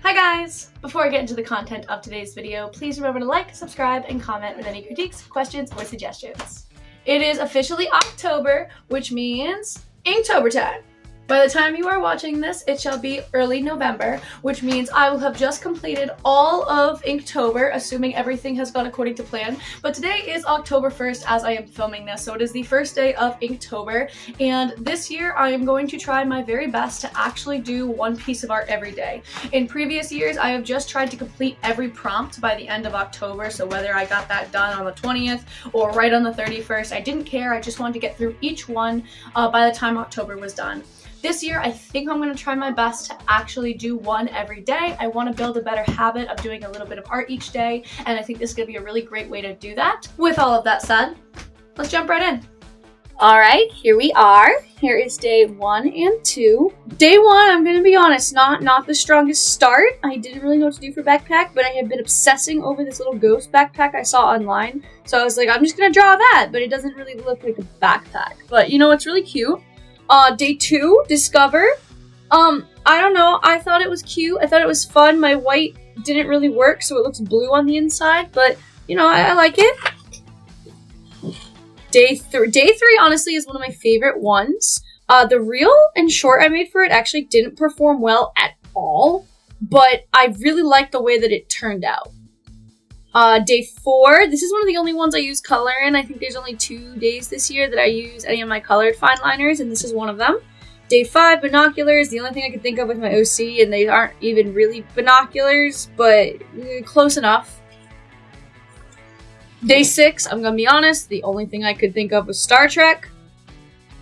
Hi guys! Before I get into the content of today's video, please remember to like, subscribe, and comment with any critiques, questions, or suggestions. It is officially October, which means Inktober time. By the time you are watching this, it shall be early November, which means I will have just completed all of Inktober, assuming everything has gone according to plan. But today is October 1st as I am filming this, so it is the first day of Inktober, and this year I am going to try my very best to actually do one piece of art every day. In previous years, I have just tried to complete every prompt by the end of October, so whether I got that done on the 20th or right on the 31st, I didn't care. I just wanted to get through each one by the time October was done. This year, I think I'm going to try my best to actually do one every day. I want to build a better habit of doing a little bit of art each day, and I think this is going to be a really great way to do that. With all of that said, let's jump right in. Alright, here we are. Here is day 1 and 2. Day 1, I'm going to be honest, not the strongest start. I didn't really know what to do for backpack, but I have been obsessing over this little ghost backpack I saw online. So I was like, I'm just going to draw that, but it doesn't really look like a backpack. But you know, it's really cute. Day 2, Discover. I don't know, I thought it was cute, I thought it was fun. My white didn't really work, so it looks blue on the inside, but, you know, I like it. Day 3, honestly, is one of my favorite ones. The reel and short I made for it actually didn't perform well at all, but I really liked the way that it turned out. Day 4, this is one of the only ones I use color in. I think there's only 2 days this year that I use any of my colored fine liners, and this is one of them. Day 5, binoculars, the only thing I could think of with my OC, and they aren't even really binoculars, but close enough. Day 6, I'm gonna be honest, the only thing I could think of was Star Trek.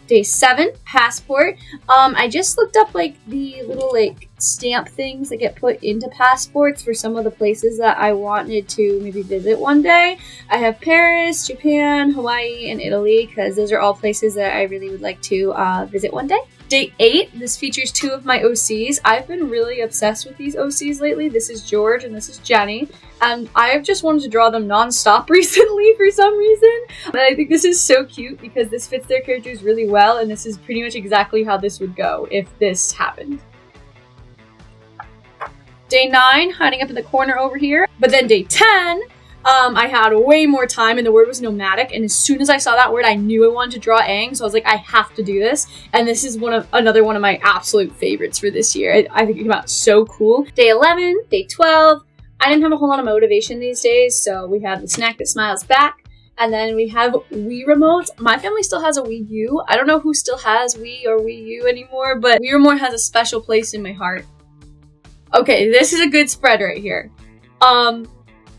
Day 7, passport. I just looked up like the little like stamp things that get put into passports for some of the places that I wanted to maybe visit one day. I have Paris, Japan, Hawaii, and Italy because those are all places that I really would like to visit one day. Day 8, this features 2 of my OCs. I've been really obsessed with these OCs lately. This is George and this is Jenny. And I've just wanted to draw them non-stop recently for some reason. And I think this is so cute because this fits their characters really well, and this is pretty much exactly how this would go if this happened. Day 9, hiding up in the corner over here. But then day 10, I had way more time and the word was nomadic, and as soon as I saw that word I knew I wanted to draw Aang, so I was like, I have to do this. And this is another one of my absolute favorites for this year. I think it came out so cool. Day 11, day 12, I didn't have a whole lot of motivation these days, so we have the snack that smiles back, and then we have Wii remotes. My family still has a Wii U. I don't know who still has Wii or Wii U anymore, but Wii remote has a special place in my heart. Okay, this is a good spread right here.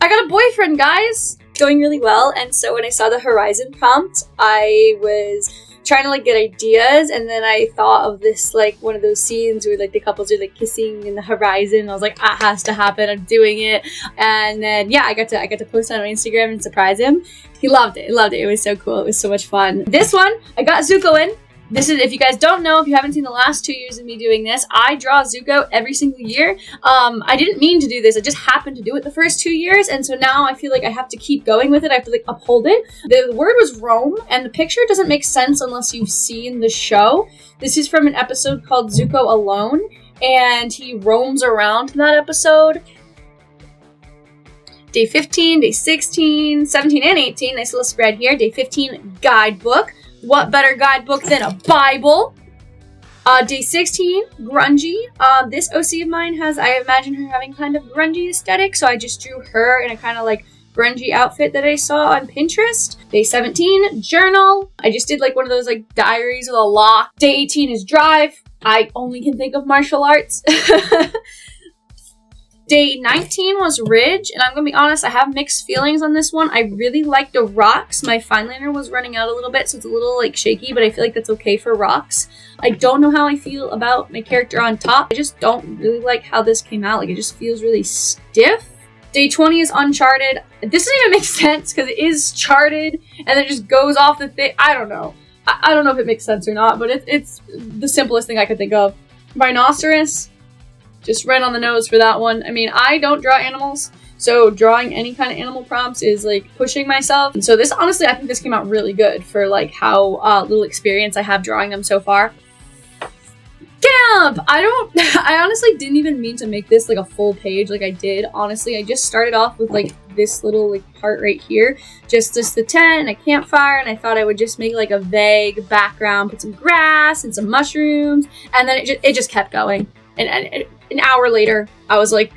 I got a boyfriend, guys! Going really well, and so when I saw the Horizon prompt, I was trying to like get ideas, and then I thought of this like one of those scenes where like the couples are like kissing in the horizon. I was like, that has to happen, I'm doing it. And then yeah, I got to post it on my Instagram and surprise him. He loved it, it was so cool, it was so much fun. This one, I got Zuko in. This is, if you guys don't know, if you haven't seen the last 2 years of me doing this, I draw Zuko every single year. I didn't mean to do this, I just happened to do it the first 2 years, and so now I feel like I have to keep going with it, I have to like uphold it. The word was roam, and the picture doesn't make sense unless you've seen the show. This is from an episode called Zuko Alone, and he roams around in that episode. Day 15, day 16, 17, and 18, nice little spread here. Day 15, guidebook. What better guidebook than a Bible? Day 16, grungy. This OC of mine has, I imagine her having kind of grungy aesthetic, so I just drew her in a kind of like grungy outfit that I saw on Pinterest. Day 17, journal. I just did like one of those like diaries with a lock. Day 18 is drive. I only can think of martial arts. Day 19 was Ridge, and I'm gonna be honest, I have mixed feelings on this one. I really like the rocks. My fine liner was running out a little bit, so it's a little like shaky, but I feel like that's okay for rocks. I don't know how I feel about my character on top. I just don't really like how this came out. Like, it just feels really stiff. Day 20 is Uncharted. This doesn't even make sense because it is charted and then it just goes off the thing. I don't know. I don't know if it makes sense or not, but it's the simplest thing I could think of. Rhinoceros. Just right on the nose for that one. I mean, I don't draw animals, so drawing any kind of animal prompts is like pushing myself. And so this, honestly, I think this came out really good for like how little experience I have drawing them so far. Camp! I honestly didn't even mean to make this like a full page like I did. Honestly, I just started off with like this little like part right here. Just the tent and a campfire, and I thought I would just make like a vague background, put some grass and some mushrooms, and then it just kept going. And an hour later, I was like,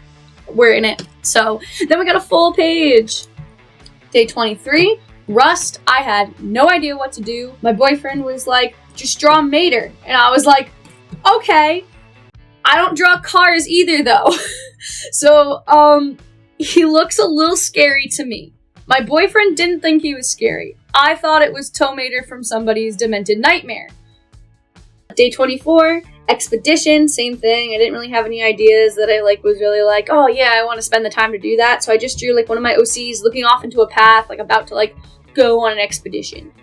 we're in it. So then we got a full page. Day 23, Rust. I had no idea what to do. My boyfriend was like, just draw Mater. And I was like, okay. I don't draw cars either though. So, he looks a little scary to me. My boyfriend didn't think he was scary. I thought it was Tow Mater from somebody's demented nightmare. Day 24, Expedition, same thing. I didn't really have any ideas that I was really like, oh yeah, I want to spend the time to do that. So I just drew like one of my OCs looking off into a path, like about to like go on an expedition.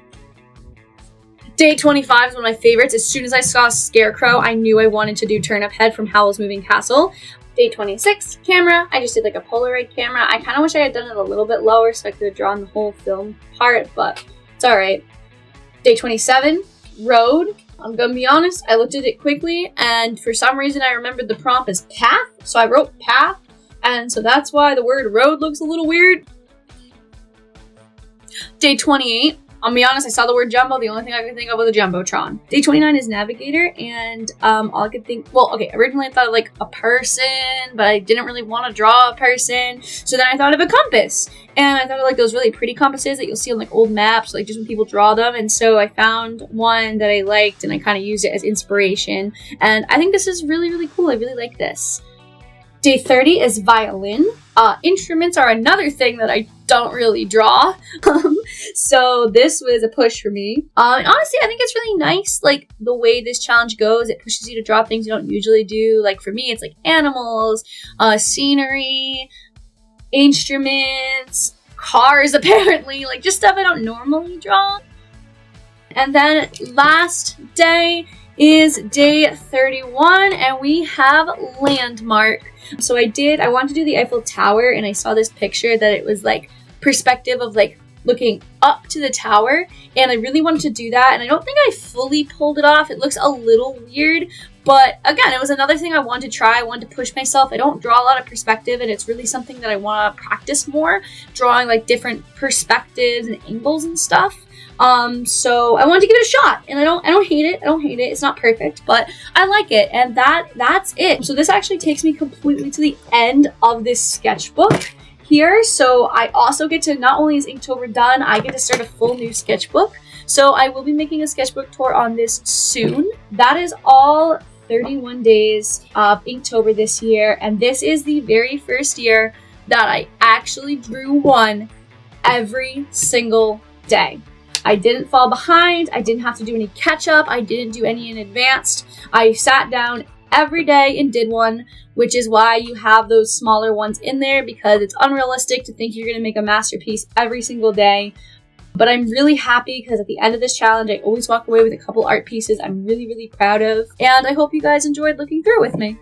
Day 25 is one of my favorites. As soon as I saw a scarecrow, I knew I wanted to do Turnip Head from Howl's Moving Castle. Day 26, camera. I just did like a Polaroid camera. I kind of wish I had done it a little bit lower so I could have drawn the whole film part, but it's all right. Day 27, road. I'm gonna be honest, I looked at it quickly, and for some reason I remembered the prompt as path, so I wrote path, and so that's why the word road looks a little weird. Day 28, I'll be honest, I saw the word jumbo, the only thing I could think of was a jumbotron. Day 29 is navigator, and all I could think, well, okay, originally I thought of like a person, but I didn't really want to draw a person, so then I thought of a compass, and I thought of like those really pretty compasses that you'll see on like old maps, like just when people draw them, and so I found one that I liked, and I kind of used it as inspiration, and I think this is really, really cool. I really like this. Day 30 is violin. Instruments are another thing that I don't really draw. So this was a push for me. Honestly, I think it's really nice, like the way this challenge goes. It pushes you to draw things you don't usually do. Like for me, it's like animals, scenery, instruments, cars apparently, like just stuff I don't normally draw. And then last day is day 31, and we have landmark. So I wanted to do the Eiffel Tower, and I saw this picture that it was like perspective of like looking up to the tower, and I really wanted to do that, and I don't think I fully pulled it off. It looks a little weird, but again, it was another thing I wanted to try. I wanted to push myself. I don't draw a lot of perspective, and it's really something that I want to practice more, drawing like different perspectives and angles and stuff. So I wanted to give it a shot, and I don't hate it. I don't hate it. It's not perfect, but I like it, and that's it. So this actually takes me completely to the end of this sketchbook here. So I also get to, not only is Inktober done, I get to start a full new sketchbook. So I will be making a sketchbook tour on this soon. That is all 31 days of Inktober this year, and this is the very first year that I actually drew one every single day. I didn't fall behind. I didn't have to do any catch up. I didn't do any in advance. I sat down every day and did one, which is why you have those smaller ones in there, because it's unrealistic to think you're going to make a masterpiece every single day. But I'm really happy because at the end of this challenge, I always walk away with a couple art pieces I'm really, really proud of. And I hope you guys enjoyed looking through with me.